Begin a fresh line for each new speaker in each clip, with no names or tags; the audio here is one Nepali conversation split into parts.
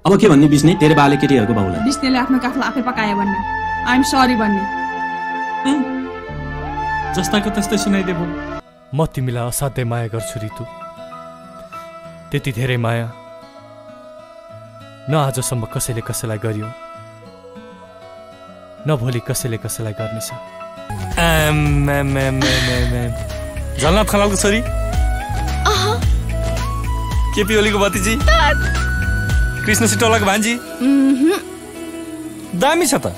अब के भन्ने बिस्ने तेरे बाले केटीहरुको बाउलाई
बिस्नेले आफ्नो काफला आफै पकाए भन्ने आई एम सरी भन्ने
जस्ताको तस्तै सुनाइदेऊ।
म तिमीलाई असाध्यै माया गर्छु रितु, त्यति धेरै माया न आजसम्म कसैले कसैलाई गर्यो न भोलि कसैले कसैलाई गर्नेछ।
झलनाथ खनालको छोरी केपी ओलीको भतिजी कृष्ण सिटौलाको भान्जी दामी छ त।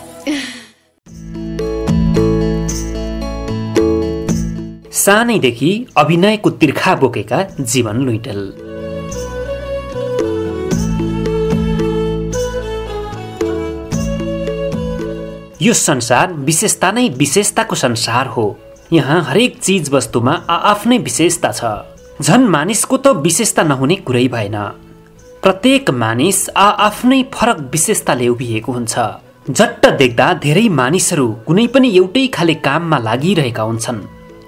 सानैदेखि अभिनयको तिर्खा बोकेका जीवन लुइटेल। यो संसार विशेषता नै विशेषताको संसार हो। यहाँ हरेक चीज वस्तुमा आफ्नै विशेषता छ। झन् मानिसको त विशेषता नहुने कुरै भएन। प्रत्येक मानिस आफ्नै फरक विशेषताले उभिएको हुन्छ। झट्ट देख्दा धेरै मानिसहरू कुनै पनि एउटै खाले काममा लागिरहेका हुन्छन्,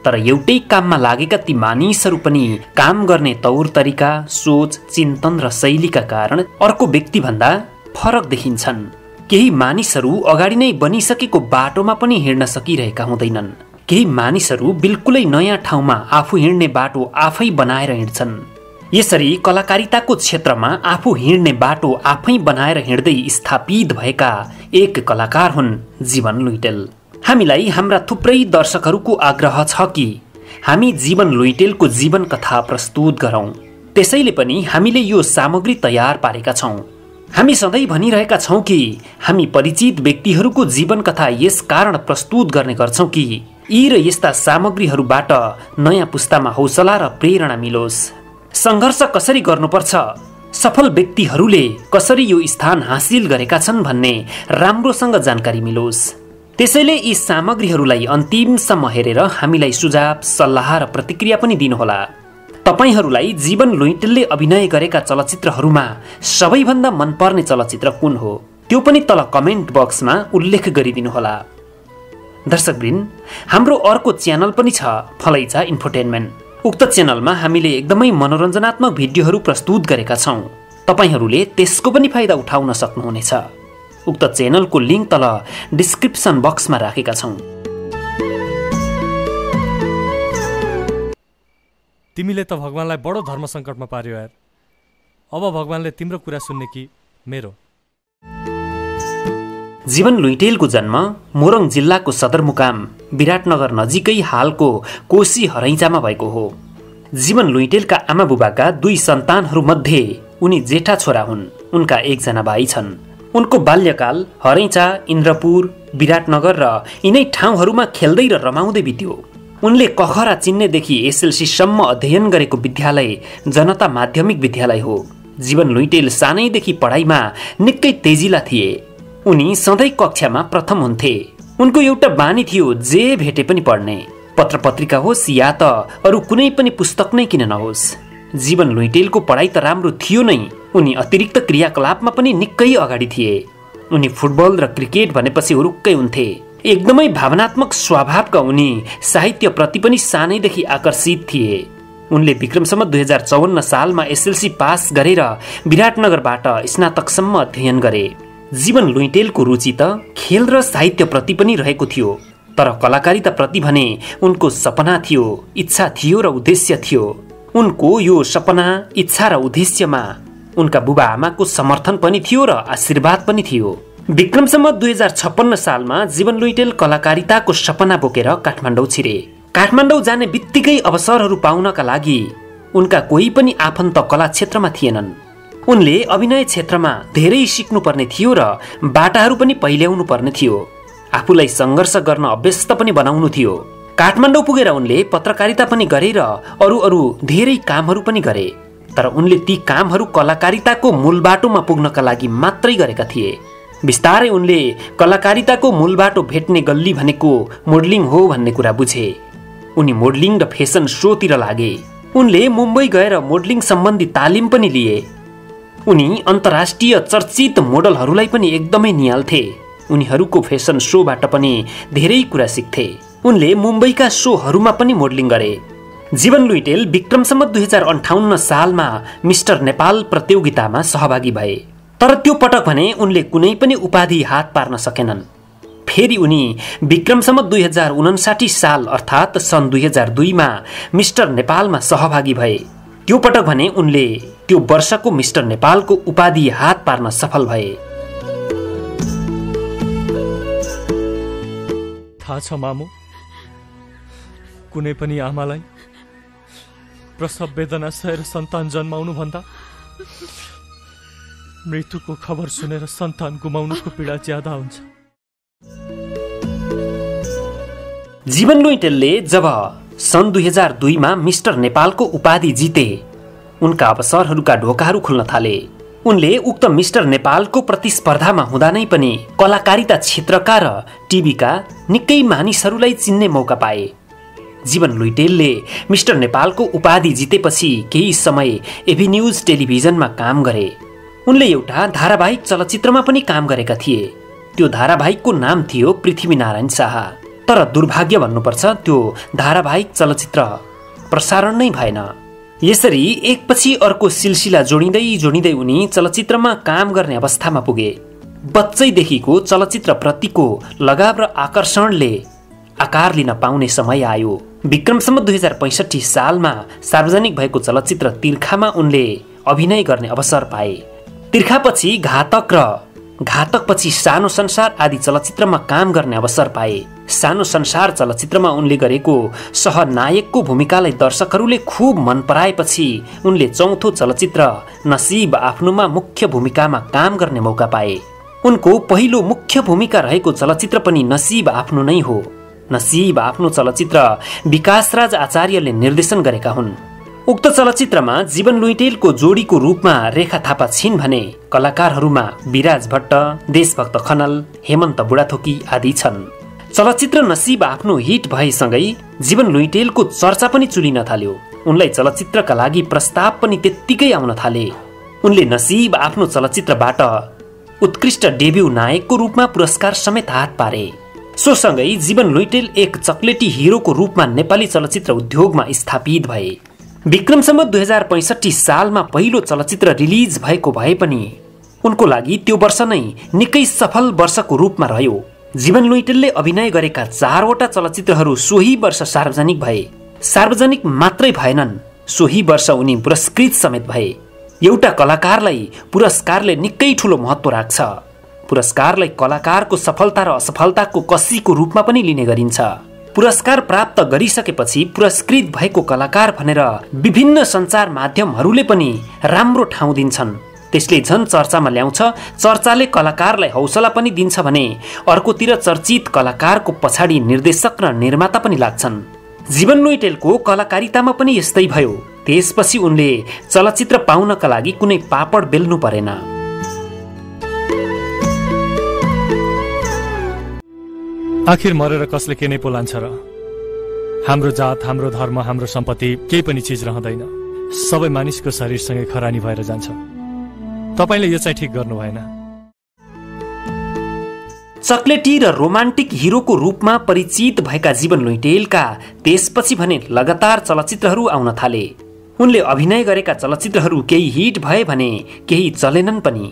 तर एउटै काममा लागेका ती मानिसहरू पनि काम गर्ने तौर तरिका, सोच, चिन्तन र शैलीका कारण अर्को व्यक्तिभन्दा फरक देखिन्छन्। केही मानिसहरू अगाडि नै बनिसकेको बाटोमा पनि हिँड्न सकिरहेका हुँदैनन्। केही मानिसहरू बिल्कुलै नयाँ ठाउँमा आफू हिँड्ने बाटो आफै बनाएर हिँड्छन्। यसरी कलाकारिताको क्षेत्रमा आफू हिँड्ने बाटो आफै बनाएर हिँड्दै स्थापित भएका एक कलाकार हुन् जीवन लुइटेल। हामीलाई हाम्रा थुप्रै दर्शकहरूको आग्रह छ कि हामी जीवन लुइटेलको जीवन कथा प्रस्तुत गरौं। त्यसैले पनि हामीले यो सामग्री तयार पारेका छौं। हामी सधैँ भनिरहेका छौं कि हामी परिचित व्यक्तिहरूको जीवन कथा यस कारण प्रस्तुत गर्ने गर्छौं कि यी र यस्ता सामग्रीहरूबाट नयाँ पुस्तामा हौसला र प्रेरणा मिलोस्। संघर्ष कसरी गर्नुपर्छ, सफल व्यक्तिहरूले कसरी यो स्थान हासिल गरेका छन् भन्ने राम्रोसँग जानकारी मिलोस्। त्यसैले यी सामग्रीहरूलाई अन्तिमसम्म हेरेर हामीलाई सुझाव, सल्लाह र प्रतिक्रिया पनि दिनुहोला। तपाईहरूलाई जीवन लुइटेलले अभिनय गरेका चलचित्रहरूमा सबैभन्दा मनपर्ने चलचित्र कुन हो त्यो पनि तल कमेन्ट बक्समा उल्लेख गरिदिनुहोला। दर्शकवृन्द, हाम्रो अर्को च्यानल पनि छ फलैचा इन्फोटेनमेन्ट। उक्त च्यानलमा हामीले एकदमै मनोरञ्जनात्मक भिडियोहरू प्रस्तुत गरेका छौं। तपाईहरूले त्यसको पनि फाइदा उठाउन सक्नुहुनेछ। उक्त च्यानलको लिङ्क तल डिस्क्रिप्सन बक्समा राखेका छौं।
तिमीले त भगवानलाई बडो धर्म सङ्कटमा पार्यो यार। अब भगवानले तिम्रो कुरा सुन्ने कि मेरो?
जीवन लुइटेलको जन्म मोरङ जिल्लाको सदरमुकाम विराटनगर नजिकै हालको कोशी हरैचामा भएको हो। जीवन लुइटेलका आमा बुबाका 2 सन्तानहरूमध्ये उनी जेठा छोरा हुन्। उनका 1 जना भाइ छन्। उनको बाल्यकाल हरैचा, इन्द्रपुर, विराटनगर र यिनै ठाउँहरूमा खेल्दै र रमाउँदै बित्यो। उनले कखरा चिन्नेदेखि एसएलसी सम्म अध्ययन गरेको विद्यालय जनता माध्यमिक विद्यालय हो। जीवन लुइटेल सानैदेखि पढाइमा निकै तेजिला थिए। उनी सधैँ कक्षामा प्रथम हुन्थे। उनको एउटा बानी थियो जे भेटे पनि पढ्ने, पत्र पत्रिका होस् या त अरू कुनै पनि पुस्तक नै किन नहोस्। जीवन लुइटेलको पढाइ त राम्रो थियो नै, उनी अतिरिक्त क्रियाकलापमा पनि निकै अगाडि थिए। उनी फुटबल र क्रिकेट भनेपछि हुरुक्कै हुन्थे। एकदमै भावनात्मक स्वभावका उनी साहित्यप्रति पनि सानैदेखि आकर्षित थिए। उनले विक्रमसम्म 2054 सालमा एसएलसी पास गरेर विराटनगरबाट स्नातकसम्म अध्ययन गरे। जीवन लुइटेलको रुचि त खेल र साहित्यप्रति पनि रहेको थियो, तर कलाकारिताप्रति भने उनको सपना थियो, इच्छा थियो र उद्देश्य थियो। उनको यो सपना, इच्छा र उद्देश्यमा उनका बुबा आमाको समर्थन पनि थियो र आशीर्वाद पनि थियो। विक्रमसम्म 2056 सालमा जीवन लुइटेल कलाकारिताको सपना बोकेर काठमाडौँ छिरे। काठमाडौँ जाने बित्तिकै अवसरहरू पाउनका लागि उनका कोही पनि आफन्त कला क्षेत्रमा थिएनन्। उनले अभिनय क्षेत्रमा धेरै सिक्नुपर्ने थियो र बाटाहरू पनि पहिल्याउनु पर्ने थियो। आफूलाई सङ्घर्ष गर्न अभ्यस्त पनि बनाउनु थियो। काठमाडौँ पुगेर उनले पत्रकारिता पनि गरे र अरू धेरै कामहरू पनि गरे, तर उनले ती कामहरू कलाकारिताको मूल बाटोमा पुग्नका लागि मात्रै गरेका थिए। बिस्तारै उनले कलाकारिताको मूल बाटो भेट्ने गल्ली भनेको मोडलिङ हो भन्ने कुरा बुझे। उनी मोडलिङ र फेसन सोतिर लागे। उनले मुम्बई गएर मोडलिङ सम्बन्धी तालिम पनि लिए। उनी अन्तर्राष्ट्रिय चर्चित मोडलहरूलाई पनि एकदमै निहाल्थे। उनीहरूको फेसन सोबाट पनि धेरै कुरा सिक्थे। उनले मुम्बईका सोहरूमा पनि मोडलिङ गरे। जीवन लुइटेल विक्रमसम्म 2058 सालमा मिस्टर नेपाल प्रतियोगितामा सहभागी भए। तर त्यो पटक भने उनले कुनै पनि उपाधि हात पार्न सकेनन्। फेरि उनी विक्रमसम्म 2059 साल अर्थात् सन् 2002 मा मिस्टर नेपालमा सहभागी भए। त्यो पटक भने उनले त्यो वर्षको मिस्टर नेपालको उपाधि हात पार्न सफल भए।
थाहा छ मामु, कुनै पनि आमालाई प्रसव वेदना सहेर सन्तान जन्माउनु भन्दा मृत्युको खबर सुनेर सन्तान गुमाउनुको पीडा ज्यादा हुन्छ।
जीवन लुइटेलले जब सन् 2002 मा मिस्टर नेपालको उपाधि जिते, उनका अवसरहरूका ढोकाहरू खुल्न थाले। उनले उक्त मिस्टर नेपालको प्रतिस्पर्धामा हुँदा नै पनि कलाकारिता क्षेत्रका र टिभीका निकै मानिसहरूलाई चिन्ने मौका पाए। जीवन लुइटेलले मिस्टर नेपालको उपाधि जितेपछि केही समय एभी न्यूज टेलिभिजनमा काम गरे। उनले एउटा धारावाहिक चलचित्रमा पनि काम गरेका थिए। त्यो धारावाहिकको नाम थियो पृथ्वीनारायण शाह। तर दुर्भाग्य भन्नुपर्छ, त्यो धारावाहिक चलचित्र प्रसारण नै भएन। यसरी एकपछि अर्को सिलसिला जोडिँदै उनी चलचित्रमा काम गर्ने अवस्थामा पुगे। बच्चैदेखिको चलचित्रप्रतिको लगाव र आकर्षणले आकार लिन पाउने समय आयो। विक्रमसम्म 2065 सालमा सार्वजनिक भएको चलचित्र तिर्खामा उनले अभिनय गर्ने अवसर पाए। तिर्खापछि घातक र घातकपछि सानो संसार आदि चलचित्रमा काम गर्ने अवसर पाए। सानो संसार चलचित्रमा उनले गरेको सहनायकको भूमिकालाई दर्शकहरूले खूब मन पराएपछि उनले चौथो चलचित्र नसीब आफ्नोमा मुख्य भूमिकामा काम गर्ने मौका पाए। उनको पहिलो मुख्य भूमिका रहेको चलचित्र पनि नसीब आफ्नो नै हो। नसीब आफ्नो चलचित्र विकासराज आचार्यले निर्देशन गरेका हुन्। उक्त चलचित्रमा जीवन लुइटेलको जोडीको रूपमा रेखा थापा छिन् भने कलाकारहरूमा विराज भट्ट, देशभक्त खनाल, हेमन्त बुढाथोकी आदि छन्। चलचित्र नसीब आफ्नो हिट भएसँगै जीवन लुइटेलको चर्चा पनि चुलिन थाल्यो। उनलाई चलचित्रका लागि प्रस्ताव पनि त्यत्तिकै आउन थाले। उनले नसीब आफ्नो चलचित्रबाट उत्कृष्ट डेब्यू नायकको रूपमा पुरस्कार समेत हात पारे। सोसँगै जीवन लुइटेल एक चक्लेटी हिरोको रूपमा नेपाली चलचित्र उद्योगमा स्थापित भए। विक्रमसम्म 2065 सालमा पहिलो चलचित्र रिलिज भएको भए पनि उनको लागि त्यो वर्ष नै निकै सफल वर्षको रूपमा रह्यो। जीवन लुइटेलले अभिनय गरेका 4वटा चलचित्रहरू सोही वर्ष सार्वजनिक भए। सार्वजनिक मात्रै भएनन्, सोही वर्ष उनी पुरस्कृत समेत भए। एउटा कलाकारलाई पुरस्कारले निकै ठूलो महत्त्व राख्छ। पुरस्कारलाई कलाकारको सफलता र असफलताको कसीको रूपमा पनि लिने गरिन्छ। पुरस्कार प्राप्त गरिसकेपछि पुरस्कृत भएको कलाकार भनेर विभिन्न सञ्चार माध्यमहरूले पनि राम्रो ठाउँ दिन्छन्। त्यसले झन् चर्चामा ल्याउँछ। चर्चाले कलाकारलाई हौसला पनि दिन्छ भने अर्कोतिर चर्चित कलाकारको पछाडि निर्देशक र निर्माता पनि लाग्छन्। जीवन लुइटेलको कलाकारितामा पनि यस्तै भयो। त्यसपछि उनले चलचित्र पाउनका लागि कुनै पापड बेल्नु परेन।
आखिर मरेर कसले के नै पो लान्छ र? हाम्रो जात, हाम्रो धर्म, हाम्रो सम्पत्ति केही पनि चिज रहँदैन। सबै मानिसको शरीरसँगै खरानी भएर जान्छ। तपाईले यो चाहिँ ठिक गर्नु भएन।
चक्लेटी र रोमान्टिक हिरोको रूपमा परिचित भएका जीवन लुइटेलका त्यसपछि भने लगातार चलचित्रहरू आउन थाले। उनले अभिनय गरेका चलचित्रहरू केही हिट भए भने केही चलेनन् पनि।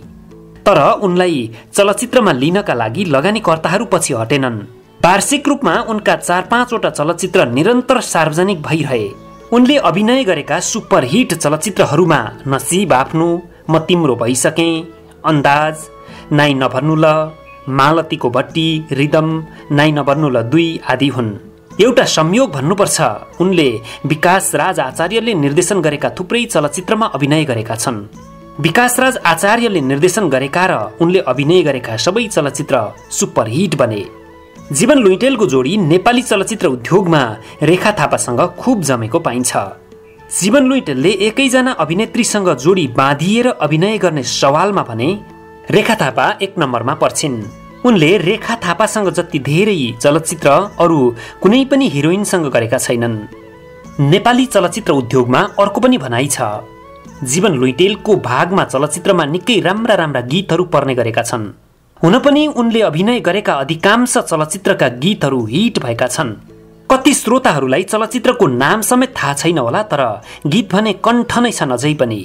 तर उनलाई चलचित्रमा लिनका लागि लगानीकर्ताहरू पछि हटेनन्। वार्षिक रूपमा उनका 4-5 वटा चलचित्र निरन्तर सार्वजनिक भइरहे। उनले अभिनय गरेका सुपरहिट चलचित्रहरूमा नसीब आफ्नो, म तिम्रो भइसके, अन्दाज, नाइ नभर्नु ल, मालतीको भट्टी, रिदम, नाइ नभर्नु ल 2 आदि हुन्। एउटा संयोग भन्नुपर्छ, उनले विकासराज आचार्यले निर्देशन गरेका थुप्रै चलचित्रमा अभिनय गरेका छन्। विकासराज आचार्यले निर्देशन गरेका र उनले अभिनय गरेका सबै चलचित्र सुपरहिट बने। जीवन लुइटेलको जोडी नेपाली चलचित्र उद्योगमा रेखा थापासँग खूब जमेको पाइन्छ। जीवन लुइटेलले एकैजना अभिनेत्रीसँग जोडी बाँधिएर अभिनय गर्ने सवालमा भने रेखा थापा 1 नम्बरमा पर्छिन्। उनले रेखा थापासँग जति धेरै चलचित्र अरू कुनै पनि हिरोइनसँग गरेका छैनन्। नेपाली चलचित्र उद्योगमा अर्को पनि भनाइ छ, जीवन लुइटेलको भागमा चलचित्रमा निकै राम्रा गीतहरू पर्ने गरेका छन्। हुन पनि उनले अभिनय गरेका अधिकांश चलचित्रका गीतहरू हिट भएका छन्। कति श्रोताहरूलाई चलचित्रको नाम समेत थाहा छैन होला, तर गीत भने कण्ठ नै छन् अझै पनि।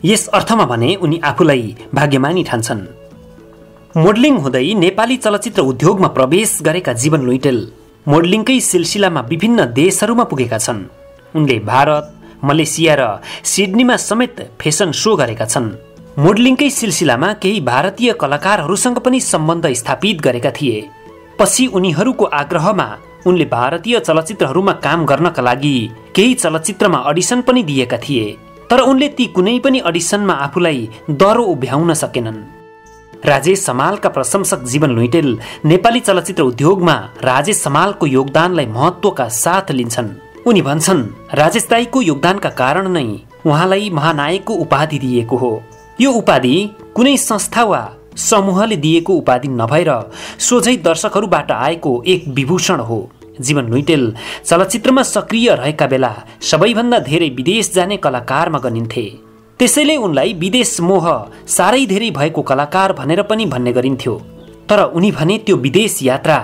यस अर्थमा भने उनी आफूलाई भाग्यमानी ठान्छन्। मोडलिङ हुँदै नेपाली चलचित्र उद्योगमा प्रवेश गरेका जीवन लुइटेल मोडलिङकै सिलसिलामा विभिन्न देशहरूमा पुगेका छन्। उनले भारत, मलेसिया र सिडनीमा समेत फेसन सो गरेका छन्। मोडलिङकै सिलसिलामा केही भारतीय कलाकारहरूसँग पनि सम्बन्ध स्थापित गरेका थिए। पछि उनीहरूको आग्रहमा उनले भारतीय चलचित्रहरूमा काम गर्नका लागि केही चलचित्रमा अडिसन पनि दिएका थिए। तर उनले ती कुनै पनि अडिसनमा आफूलाई दरो उभ्याउन सकेनन्। राजेश समालका प्रशंसक जीवन लुइटेल नेपाली चलचित्र उद्योगमा राजेश समालको योगदानलाई महत्त्वका साथ लिन्छन्। उनी भन्छन्, राजेश दाईको योगदानका कारण नै उहाँलाई महानायकको उपाधि दिएको हो। यो उपाधि कुनै संस्था वा समूहले दिएको उपाधि नभएर सोझै दर्शकहरूबाट आएको एक विभूषण हो। जीवन लुइटेल चलचित्रमा सक्रिय रहेका बेला सबैभन्दा धेरै विदेश जाने कलाकारमा गनिन्थे। त्यसैले उनलाई विदेश मोह साह्रै धेरै भएको कलाकार भनेर पनि भन्ने गरिन्थ्यो। तर उनी भने त्यो विदेश यात्रा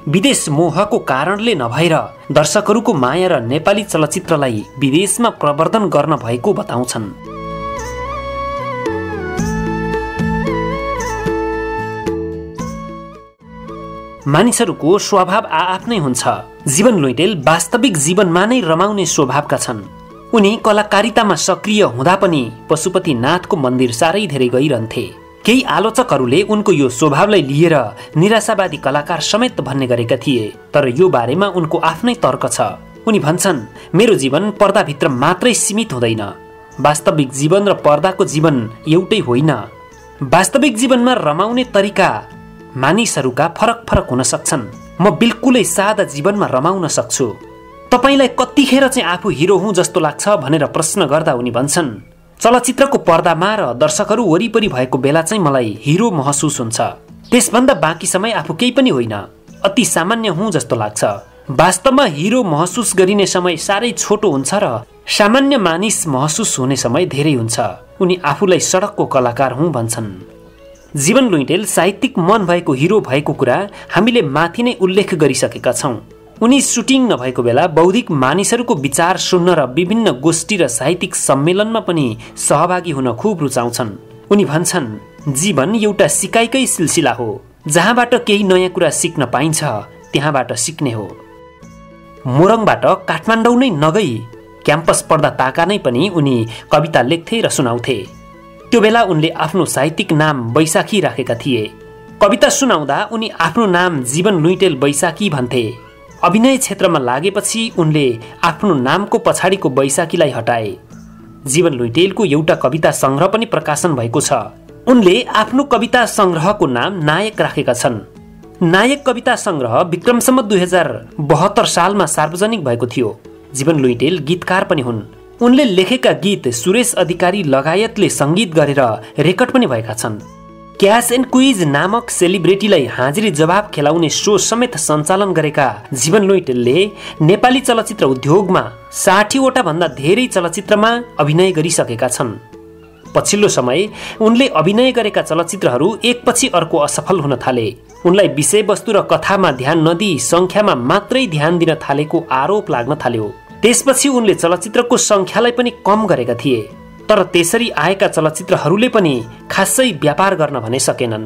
विदेश मोहको कारणले नभएर दर्शकहरूको माया र नेपाली चलचित्रलाई विदेशमा प्रवर्धन गर्न भएको बताउँछन्। मानिसहरूको स्वभाव आआफ्नै हुन्छ। जीवन लुइटेल वास्तविक जीवनमा नै रमाउने स्वभावका छन्। उनी कलाकारितामा सक्रिय हुँदा पनि पशुपतिनाथको मन्दिर साह्रै धेरै गइरहन्थे। केही आलोचकहरूले उनको यो स्वभावलाई लिएर निराशावादी कलाकार समेत भन्ने गरेका थिए। तर यो बारेमा उनको आफ्नै तर्क छ। उनी भन्छन्, मेरो जीवन पर्दाभित्र मात्रै सीमित हुँदैन। वास्तविक जीवन र पर्दाको जीवन एउटै होइन। वास्तविक जीवनमा रमाउने तरिका मानिसहरूका फरक फरक हुन सक्छन्। म बिल्कुलै सादा जीवनमा रमाउन सक्छु। तपाईलाई कतिखेर चाहिँ आफू हिरो हुँ जस्तो लाग्छ भनेर प्रश्न गर्दा उनी भन्छन्, चलचित्रको पर्दामा र दर्शकहरू वरिपरि भएको बेला चाहिँ मलाई हिरो महसुस हुन्छ। त्यसभन्दा बाँकी समय आफू केही पनि होइन, अति सामान्य हुँ जस्तो लाग्छ। वास्तवमा हिरो महसुस गरिने समय साह्रै छोटो हुन्छ र सामान्य मानिस महसुस हुने समय धेरै हुन्छ। उनी आफूलाई सडकको कलाकार हुँ भन्छन्। जीवन लुइटेल साहित्यिक मन भएको हिरो भएको कुरा हामीले माथि नै उल्लेख गरिसकेका छौं। उनी सुटिङ नभएको बेला बौद्धिक मानिसहरूको विचार सुन्न र विभिन्न गोष्ठी र साहित्यिक सम्मेलनमा पनि सहभागी हुन खुब रुचाउँछन्। उनी भन्छन्, जीवन एउटा सिकाइकै सिलसिला हो। जहाँबाट केही नयाँ कुरा सिक्न पाइन्छ त्यहाँबाट सिक्ने हो। मोरङबाट काठमाडौँ नै नगई क्याम्पस पढ्दा ताका नै पनि उनी कविता लेख्थे र सुनाउँथे। त्यो बेला उनले आफ्नो साहित्यिक नाम बैशाखी राखेका थिए। कविता सुनाउँदा उनी आफ्नो नाम जीवन लुइटेल बैशाखी भन्थे। अभिनय क्षेत्रमा लागेपछि उनले आफ्नो नामको पछाडिको बैशाखीलाई हटाए। जीवन लुइटेलको एउटा कविता संग्रह पनि प्रकाशन भएको छ। उनले आफ्नो कविता संग्रहको नाम नायक राखेका छन्। नायक कविता संग्रह विक्रमसम्म 2072 सालमा सार्वजनिक भएको थियो। जीवन लुइटेल गीतकार पनि हुन्। उनले लेखेका गीत सुरेश अधिकारी लगायतले सङ्गीत गरेर रेकर्ड पनि भएका छन्। क्यास एन्ड क्विज नामक सेलिब्रेटीलाई हाजिरी जवाब खेलाउने शो समेत सञ्चालन गरेका जीवन लुइटेलले नेपाली चलचित्र उद्योगमा 60वटा भन्दा धेरै चलचित्रमा अभिनय गरिसकेका छन्। पछिल्लो समय उनले अभिनय गरेका चलचित्रहरू एकपछि अर्को असफल हुन थाले। उनलाई विषयवस्तु र कथामा ध्यान नदिई सङ्ख्यामा मात्रै ध्यान दिन थालेको आरोप लाग्न थाल्यो। त्यसपछि उनले चलचित्रको सङ्ख्यालाई पनि कम गरेका थिए। तर त्यसरी आएका चलचित्रहरूले पनि खासै व्यापार गर्न भने सकेनन्।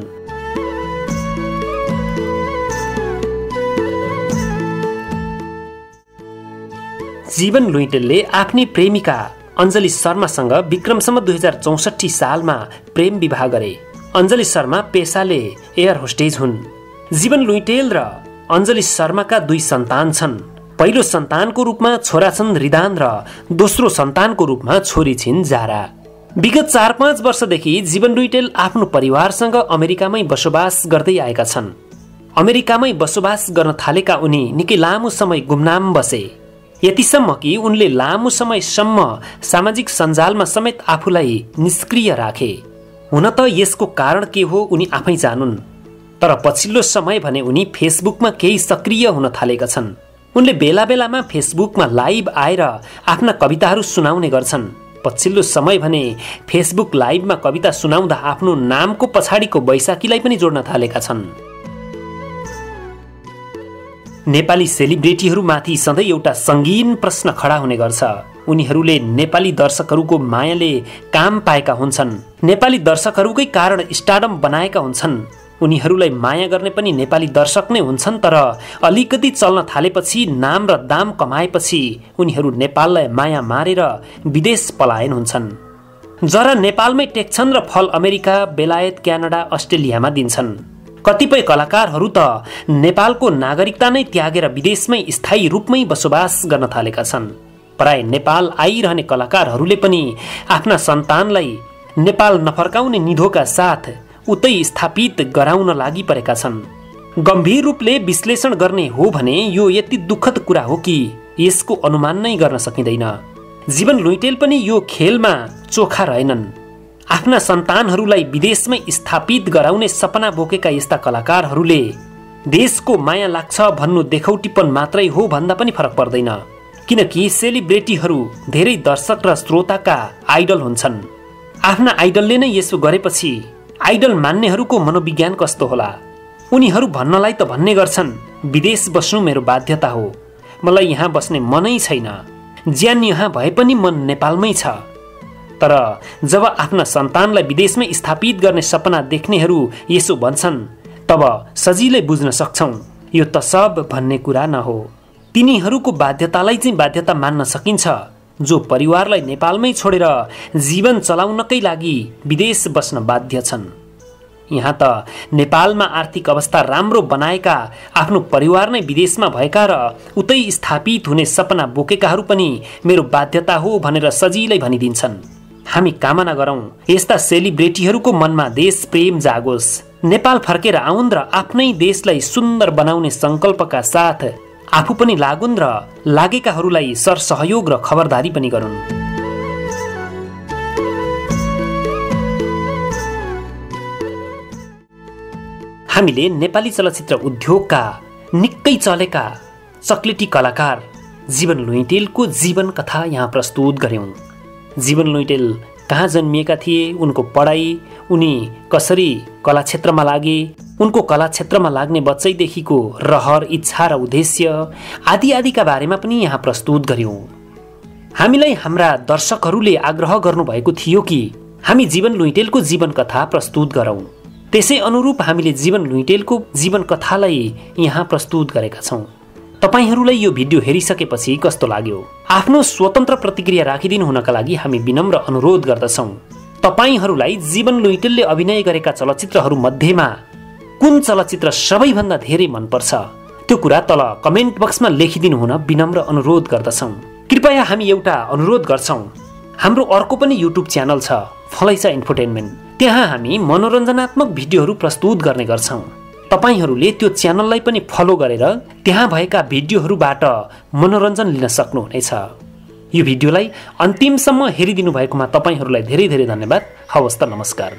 जीवन लुइटेलले आफ्नी प्रेमिका अञ्जली शर्मासँग विक्रमसम्म 2064 सालमा प्रेम विवाह गरे। अञ्जली शर्मा पेसाले एयर होस्टेज हुन्। जीवन लुइटेल र अञ्जली शर्माका 2 सन्तान छन्। पहिलो सन्तानको रूपमा छोरा छन् रिदान र दोस्रो सन्तानको रूपमा छोरी छिन् जारा। विगत 4-5 वर्षदेखि जीवन लुइटेल आफ्नो परिवारसँग अमेरिकामै बसोबास गर्दै आएका छन्। अमेरिकामै बसोबास गर्न थालेका उनी निकै लामो समय गुमनाम बसे। यतिसम्म कि उनले लामो समयसम्म सामाजिक सञ्जालमा समेत आफूलाई निष्क्रिय राखे। हुन त यसको कारण के हो उनी आफै जानुन्। तर पछिल्लो समय भने उनी फेसबुकमा केही सक्रिय हुन थालेका छन्। उनले बेला बेलामा फेसबुकमा लाइभ आएर आफ्ना कविताहरू सुनाउने गर्छन्। पछिल्लो समय भने फेसबुक लाइभमा कविता सुनाउँदा आफ्नो नामको पछाडिको बैशाखीलाई पनि जोड्न थालेका छन्। नेपाली सेलिब्रेटीहरूमाथि सधैँ एउटा सङ्गीन प्रश्न खडा हुने गर्छ। उनीहरूले नेपाली दर्शकहरूको मायाले काम पाएका हुन्छन्, नेपाली दर्शकहरूकै कारण स्टारडम बनाएका हुन्छन्। उनीहरूलाई माया गर्ने पनि नेपाली दर्शक नै हुन्छन्, तर अलिकति चल्न थालेपछि, नाम र दाम कमाएपछि उनीहरू नेपाललाई माया मारेर विदेश पलायन हुन्छन्। जरा नेपालमै टेक्छन् र फल अमेरिका, बेलायत, क्यानाडा, अस्ट्रेलियामा दिन्छन्। कतिपय कलाकारहरू त नेपालको नागरिकता नै त्यागेर विदेशमै स्थायी रूपमै बसोबास गर्न थालेका छन्। प्राय नेपाल आइरहने कलाकारहरूले पनि आफ्ना सन्तानलाई नेपाल नफर्काउने निधोका साथ उतै स्थापित गराउन लागि परेका छन्। गम्भीर रूपले विश्लेषण गर्ने हो भने यो यति दुःखद कुरा हो कि यसको अनुमान नै गर्न सकिँदैन। जीवन लुइटेल पनि यो खेलमा चोखा रहेनन्। आफ्ना सन्तानहरूलाई विदेशमै स्थापित गराउने सपना बोकेका यस्ता कलाकारहरूले देशको माया लाग्छ भन्नु देखाउटीपन मात्रै हो भन्दा पनि फरक पर्दैन, किनकि सेलिब्रेटीहरू धेरै दर्शक र श्रोताका आइडल हुन्छन्। आफ्ना आइडलले नै यसो गरेपछि आइडल मान्नेहरूको मनोविज्ञान कस्तो होला? उनीहरू भन्नलाई त भन्ने गर्छन्, विदेश बस्नु मेरो बाध्यता हो, मलाई यहाँ बस्ने मनै छैन, ज्यान यहाँ भए पनि मन नेपालमै छ। तर जब आफ्ना सन्तानलाई विदेशमै स्थापित गर्ने सपना देख्नेहरू यसो भन्छन्, तब सजिलै बुझ्न सक्छौँ यो त सब भन्ने कुरा न हो। तिनीहरूको बाध्यतालाई चाहिँ बाध्यता मान्न सकिन्छ जो परिवारलाई नेपालमै छोडेर जीवन चलाउनकै लागि विदेश बस्न बाध्य छन्। यहाँ त नेपालमा आर्थिक अवस्था राम्रो बनाएका, आफ्नो परिवार नै विदेशमा भएका र उतै स्थापित हुने सपना बोकेकाहरू पनि मेरो बाध्यता हो भनेर सजिलै भनिदिन्छन्। हामी कामना गरौँ यस्ता सेलिब्रेटीहरूको मनमा देश प्रेम जागोस्, नेपाल फर्केर आउन् र आफ्नै देशलाई सुन्दर बनाउने संकल्पका साथ आफू पनि लागुन् र लागेकाहरूलाई सरसहयोग र खबरदारी पनि गरून्। हामीले नेपाली चलचित्र उद्योगका निकै चलेका चक्लेटी कलाकार जीवन लुइटेलको जीवन कथा यहाँ प्रस्तुत गर्यौं। जीवन लुइटेल कहाँ जन्मिएका थिए, उनको पढाइ, उनी कसरी कला क्षेत्रमा लागे, उनको कला क्षेत्रमा लाग्ने बच्चैदेखिको रहर, इच्छा र उद्देश्य आदि आदिका बारेमा पनि यहाँ प्रस्तुत गर्यौं। हामीलाई हाम्रा दर्शकहरूले आग्रह गर्नुभएको थियो कि हामी जीवन लुइटेलको जीवन कथा प्रस्तुत गरौं। त्यसै अनुरूप हामीले जीवन लुइटेलको जीवन कथालाई यहाँ प्रस्तुत गरेका छौं। तपाईहरूलाई यो भिडियो हेरिसकेपछि कस्तो लाग्यो? आफ्नो स्वतन्त्र प्रतिक्रिया राखिदिनु हुनका लागि हामी विनम्र अनुरोध गर्दछौं। तपाईहरूलाई जीवन लुइटेलले अभिनय गरेका चलचित्रहरू मध्येमा कुन चलचित्र सबैभन्दा धेरै मनपर्छ त्यो कुरा तल कमेन्ट बक्समा लेखिदिनु हुन विनम्र अनुरोध गर्दछौं। कृपया हामी एउटा अनुरोध गर्छौं, हाम्रो अर्को पनि युट्युब च्यानल छ, फलैचा इन्फोटेनमेन्ट। त्यहाँ हामी मनोरञ्जनात्मक भिडियोहरू प्रस्तुत गर्ने गर्छौं। तपाईहरूले त्यो च्यानललाई पनि फलो गरेर त्यहाँ भएका भिडियोहरूबाट मनोरञ्जन लिन सक्नुहुनेछ। यो भिडियोलाई अन्तिमसम्म हेरिदिनु भएकोमा तपाईहरूलाई धेरै धेरै धन्यवाद। हवस् त, नमस्कार।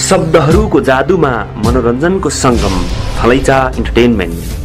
शब्दहरूको जादुमा मनोरञ्जनको सङ्गम, फलैचा इन्टरटेनमेन्ट।